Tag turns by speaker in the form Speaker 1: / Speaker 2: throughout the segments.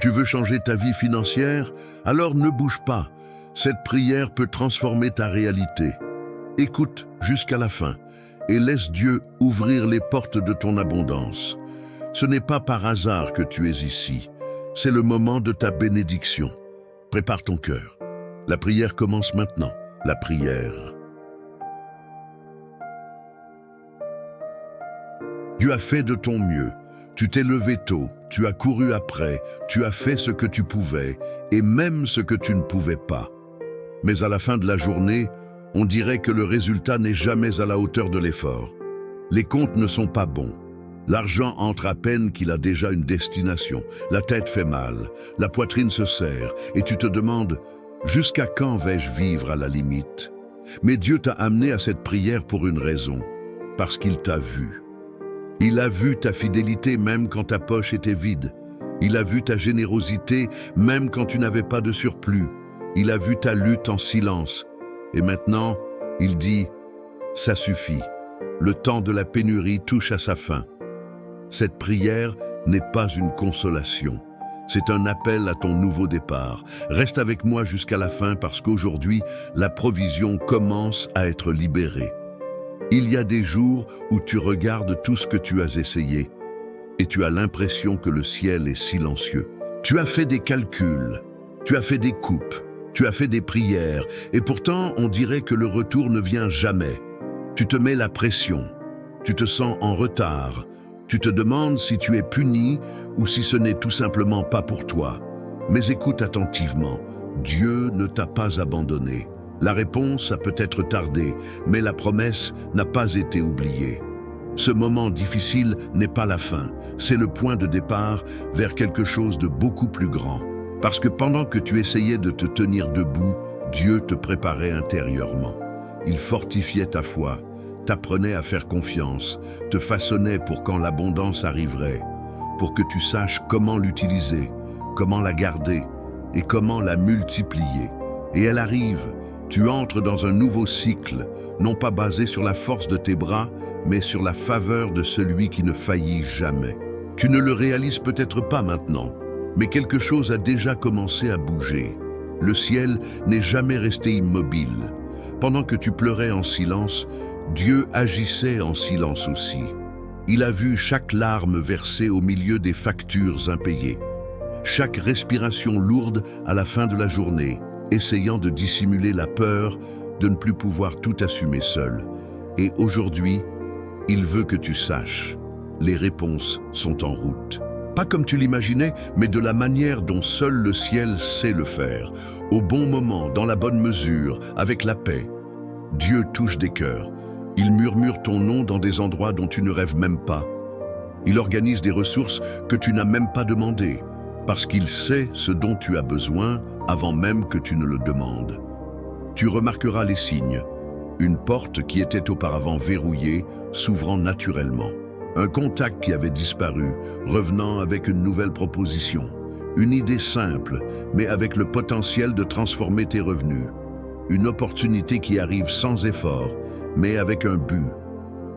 Speaker 1: Tu veux changer ta vie financière? Alors ne bouge pas. Cette prière peut transformer ta réalité. Écoute jusqu'à la fin et laisse Dieu ouvrir les portes de ton abondance. Ce n'est pas par hasard que tu es ici. C'est le moment de ta bénédiction. Prépare ton cœur. La prière commence maintenant. La prière. Tu as fait de ton mieux. Tu t'es levé tôt, tu as couru après, tu as fait ce que tu pouvais, et même ce que tu ne pouvais pas. Mais à la fin de la journée, on dirait que le résultat n'est jamais à la hauteur de l'effort. Les comptes ne sont pas bons. L'argent entre à peine qu'il a déjà une destination. La tête fait mal, la poitrine se serre, et tu te demandes « Jusqu'à quand vais-je vivre à la limite ?» Mais Dieu t'a amené à cette prière pour une raison, parce qu'il t'a vu. Il a vu ta fidélité même quand ta poche était vide. Il a vu ta générosité même quand tu n'avais pas de surplus. Il a vu ta lutte en silence. Et maintenant, il dit « Ça suffit. Le temps de la pénurie touche à sa fin. » Cette prière n'est pas une consolation. C'est un appel à ton nouveau départ. Reste avec moi jusqu'à la fin parce qu'aujourd'hui, la provision commence à être libérée. Il y a des jours où tu regardes tout ce que tu as essayé et tu as l'impression que le ciel est silencieux. Tu as fait des calculs, tu as fait des coupes, tu as fait des prières et pourtant on dirait que le retour ne vient jamais. Tu te mets la pression, tu te sens en retard, tu te demandes si tu es puni ou si ce n'est tout simplement pas pour toi. Mais écoute attentivement, Dieu ne t'a pas abandonné. La réponse a peut-être tardé, mais la promesse n'a pas été oubliée. Ce moment difficile n'est pas la fin, c'est le point de départ vers quelque chose de beaucoup plus grand. Parce que pendant que tu essayais de te tenir debout, Dieu te préparait intérieurement. Il fortifiait ta foi, t'apprenait à faire confiance, te façonnait pour quand l'abondance arriverait, pour que tu saches comment l'utiliser, comment la garder et comment la multiplier. Et elle arrive. Tu entres dans un nouveau cycle, non pas basé sur la force de tes bras, mais sur la faveur de celui qui ne faillit jamais. Tu ne le réalises peut-être pas maintenant, mais quelque chose a déjà commencé à bouger. Le ciel n'est jamais resté immobile. Pendant que tu pleurais en silence, Dieu agissait en silence aussi. Il a vu chaque larme versée au milieu des factures impayées, chaque respiration lourde à la fin de la journée, essayant de dissimuler la peur de ne plus pouvoir tout assumer seul. Et aujourd'hui, il veut que tu saches, les réponses sont en route. Pas comme tu l'imaginais, mais de la manière dont seul le ciel sait le faire. Au bon moment, dans la bonne mesure, avec la paix. Dieu touche des cœurs. Il murmure ton nom dans des endroits dont tu ne rêves même pas. Il organise des ressources que tu n'as même pas demandées, parce qu'il sait ce dont tu as besoin avant même que tu ne le demandes. Tu remarqueras les signes. Une porte qui était auparavant verrouillée s'ouvrant naturellement. Un contact qui avait disparu, revenant avec une nouvelle proposition. Une idée simple, mais avec le potentiel de transformer tes revenus. Une opportunité qui arrive sans effort, mais avec un but.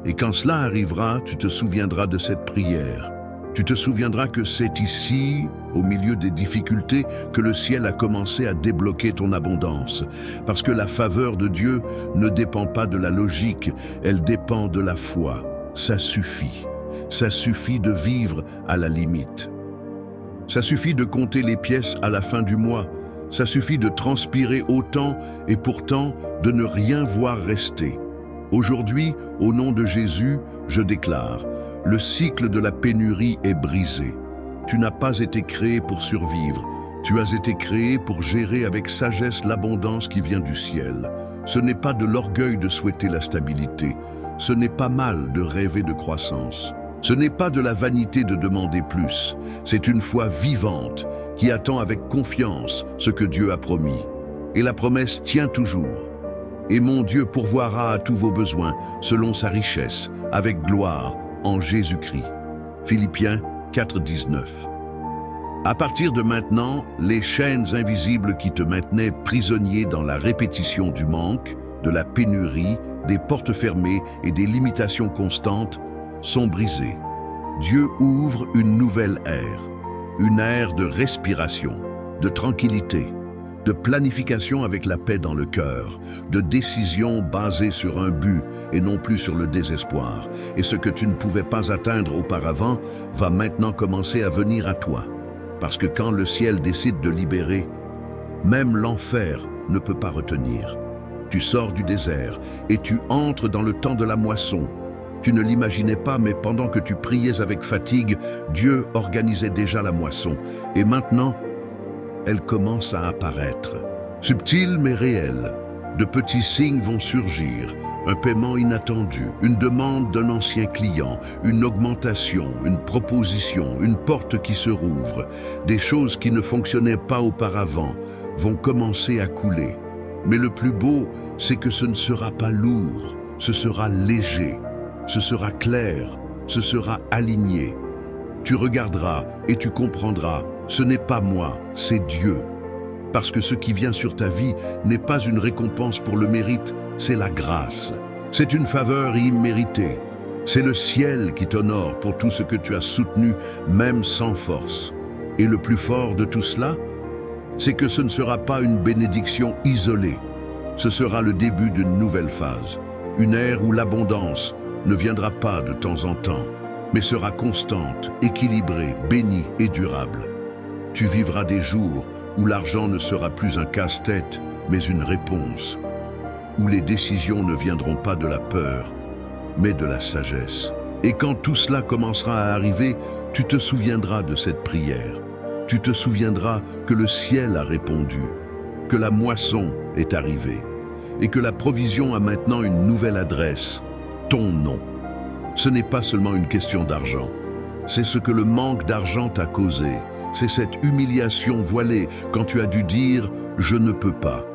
Speaker 1: Et quand cela arrivera, tu te souviendras de cette prière. Tu te souviendras que c'est ici, au milieu des difficultés, que le ciel a commencé à débloquer ton abondance. Parce que la faveur de Dieu ne dépend pas de la logique, elle dépend de la foi. Ça suffit. Ça suffit de vivre à la limite. Ça suffit de compter les pièces à la fin du mois. Ça suffit de transpirer autant et pourtant de ne rien voir rester. Aujourd'hui, au nom de Jésus, je déclare, le cycle de la pénurie est brisé. Tu n'as pas été créé pour survivre. Tu as été créé pour gérer avec sagesse l'abondance qui vient du ciel. Ce n'est pas de l'orgueil de souhaiter la stabilité. Ce n'est pas mal de rêver de croissance. Ce n'est pas de la vanité de demander plus. C'est une foi vivante qui attend avec confiance ce que Dieu a promis. Et la promesse tient toujours. Et mon Dieu pourvoira à tous vos besoins selon sa richesse, avec gloire, en Jésus-Christ. Philippiens 4:19. À partir de maintenant, les chaînes invisibles qui te maintenaient prisonnier dans la répétition du manque, de la pénurie, des portes fermées et des limitations constantes sont brisées. Dieu ouvre une nouvelle ère. une ère de respiration, de tranquillité, de planification avec la paix dans le cœur, de décisions basées sur un but et non plus sur le désespoir. Et ce que tu ne pouvais pas atteindre auparavant va maintenant commencer à venir à toi. Parce que quand le ciel décide de libérer, même l'enfer ne peut pas retenir. Tu sors du désert et tu entres dans le temps de la moisson. Tu ne l'imaginais pas, mais pendant que tu priais avec fatigue, Dieu organisait déjà la moisson. Et maintenant, elle commence à apparaître. Subtile mais réelle, de petits signes vont surgir. Un paiement inattendu, une demande d'un ancien client, une augmentation, une proposition, une porte qui se rouvre. Des choses qui ne fonctionnaient pas auparavant vont commencer à couler. Mais le plus beau, c'est que ce ne sera pas lourd, ce sera léger, ce sera clair, ce sera aligné. Tu regarderas et tu comprendras, ce n'est pas moi, c'est Dieu. Parce que ce qui vient sur ta vie n'est pas une récompense pour le mérite, c'est la grâce. C'est une faveur imméritée. C'est le ciel qui t'honore pour tout ce que tu as soutenu, même sans force. Et le plus fort de tout cela, c'est que ce ne sera pas une bénédiction isolée. Ce sera le début d'une nouvelle phase. Une ère où l'abondance ne viendra pas de temps en temps, mais sera constante, équilibrée, bénie et durable. Tu vivras des jours où l'argent ne sera plus un casse-tête, mais une réponse. Où les décisions ne viendront pas de la peur, mais de la sagesse. Et quand tout cela commencera à arriver, tu te souviendras de cette prière. Tu te souviendras que le ciel a répondu, que la moisson est arrivée, et que la provision a maintenant une nouvelle adresse, ton nom. Ce n'est pas seulement une question d'argent, c'est ce que le manque d'argent t'a causé. C'est cette humiliation voilée quand tu as dû dire « je ne peux pas ».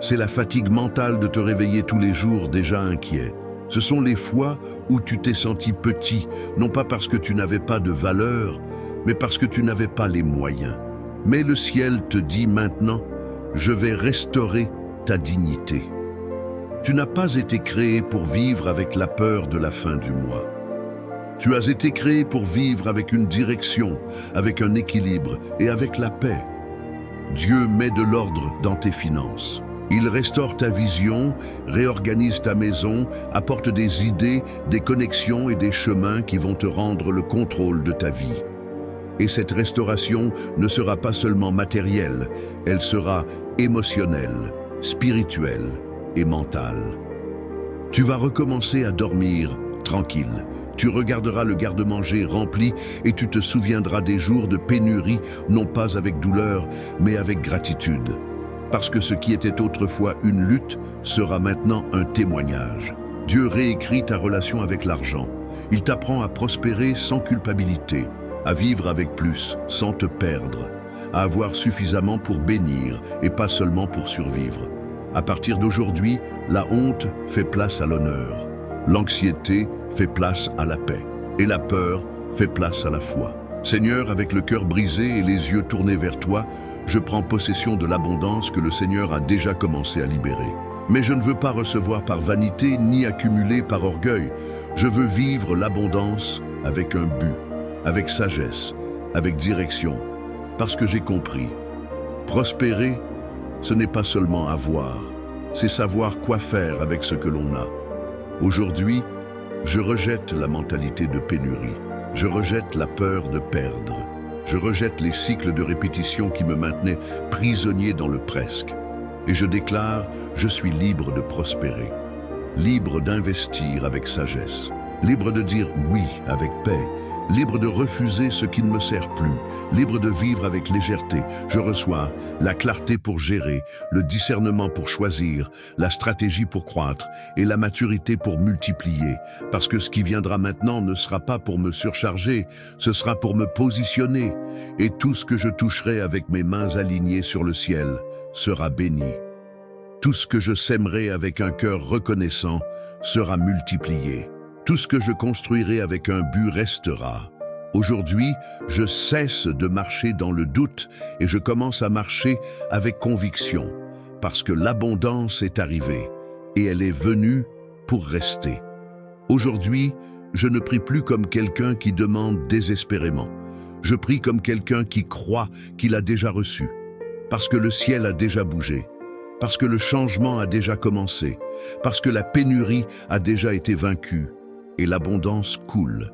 Speaker 1: C'est la fatigue mentale de te réveiller tous les jours déjà inquiet. Ce sont les fois où tu t'es senti petit, non pas parce que tu n'avais pas de valeur, mais parce que tu n'avais pas les moyens. Mais le ciel te dit maintenant « je vais restaurer ta dignité ». Tu n'as pas été créé pour vivre avec la peur de la fin du mois. Tu as été créé pour vivre avec une direction, avec un équilibre et avec la paix. Dieu met de l'ordre dans tes finances. Il restaure ta vision, réorganise ta maison, apporte des idées, des connexions et des chemins qui vont te rendre le contrôle de ta vie. Et cette restauration ne sera pas seulement matérielle, elle sera émotionnelle, spirituelle et mentale. Tu vas recommencer à dormir tranquille. Tu regarderas le garde-manger rempli et tu te souviendras des jours de pénurie, non pas avec douleur, mais avec gratitude. Parce que ce qui était autrefois une lutte sera maintenant un témoignage. Dieu réécrit ta relation avec l'argent. Il t'apprend à prospérer sans culpabilité, à vivre avec plus, sans te perdre, à avoir suffisamment pour bénir et pas seulement pour survivre. À partir d'aujourd'hui, la honte fait place à l'honneur. L'anxiété fait place à la paix, et la peur fait place à la foi. Seigneur, avec le cœur brisé et les yeux tournés vers toi, je prends possession de l'abondance que le Seigneur a déjà commencé à libérer. Mais je ne veux pas recevoir par vanité ni accumuler par orgueil. Je veux vivre l'abondance avec un but, avec sagesse, avec direction, parce que j'ai compris. Prospérer, ce n'est pas seulement avoir, c'est savoir quoi faire avec ce que l'on a. Aujourd'hui, je rejette la mentalité de pénurie. Je rejette la peur de perdre. Je rejette les cycles de répétition qui me maintenaient prisonnier dans le presque. Et je déclare, je suis libre de prospérer, libre d'investir avec sagesse, libre de dire oui avec paix, libre de refuser ce qui ne me sert plus, libre de vivre avec légèreté. Je reçois la clarté pour gérer, le discernement pour choisir, la stratégie pour croître et la maturité pour multiplier. Parce que ce qui viendra maintenant ne sera pas pour me surcharger, ce sera pour me positionner. Et tout ce que je toucherai avec mes mains alignées sur le ciel sera béni. Tout ce que je sèmerai avec un cœur reconnaissant sera multiplié. Tout ce que je construirai avec un but restera. Aujourd'hui, je cesse de marcher dans le doute et je commence à marcher avec conviction, parce que l'abondance est arrivée et elle est venue pour rester. Aujourd'hui, je ne prie plus comme quelqu'un qui demande désespérément. Je prie comme quelqu'un qui croit qu'il a déjà reçu, parce que le ciel a déjà bougé, parce que le changement a déjà commencé, parce que la pénurie a déjà été vaincue et l'abondance coule.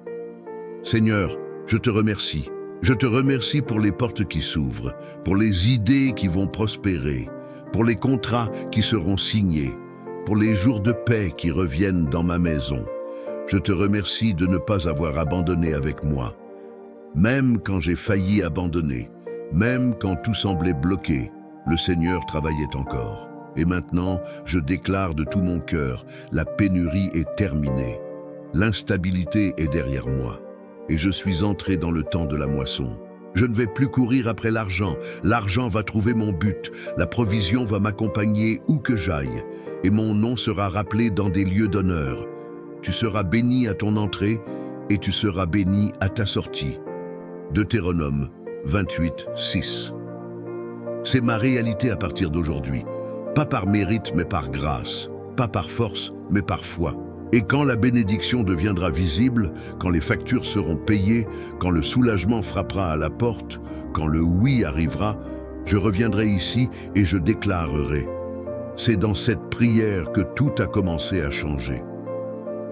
Speaker 1: Seigneur, je te remercie. Je te remercie pour les portes qui s'ouvrent, pour les idées qui vont prospérer, pour les contrats qui seront signés, pour les jours de paix qui reviennent dans ma maison. Je te remercie de ne pas avoir abandonné avec moi. Même quand j'ai failli abandonner, même quand tout semblait bloqué, le Seigneur travaillait encore. Et maintenant, je déclare de tout mon cœur, la pénurie est terminée. L'instabilité est derrière moi. Et je suis entré dans le temps de la moisson. Je ne vais plus courir après l'argent. L'argent va trouver mon but. La provision va m'accompagner où que j'aille. Et mon nom sera rappelé dans des lieux d'honneur. Tu seras béni à ton entrée et tu seras béni à ta sortie. Deutéronome 28, 6. C'est ma réalité à partir d'aujourd'hui. Pas par mérite, mais par grâce. Pas par force, mais par foi. Et quand la bénédiction deviendra visible, quand les factures seront payées, quand le soulagement frappera à la porte, quand le oui arrivera, je reviendrai ici et je déclarerai. C'est dans cette prière que tout a commencé à changer.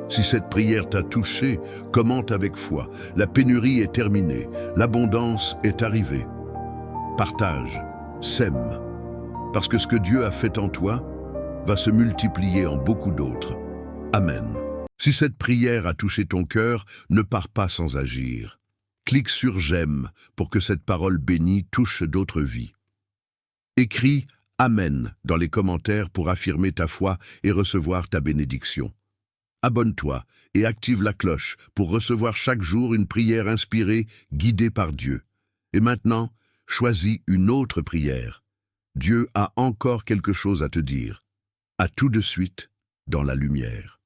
Speaker 1: Si cette prière t'a touché, commente avec foi. La pénurie est terminée, l'abondance est arrivée. Partage, sème, parce que ce que Dieu a fait en toi va se multiplier en beaucoup d'autres. Amen. Si cette prière a touché ton cœur, ne pars pas sans agir. Clique sur j'aime pour que cette parole bénie touche d'autres vies. Écris Amen dans les commentaires pour affirmer ta foi et recevoir ta bénédiction. Abonne-toi et active la cloche pour recevoir chaque jour une prière inspirée, guidée par Dieu. Et maintenant, choisis une autre prière. Dieu a encore quelque chose à te dire. À tout de suite dans la lumière.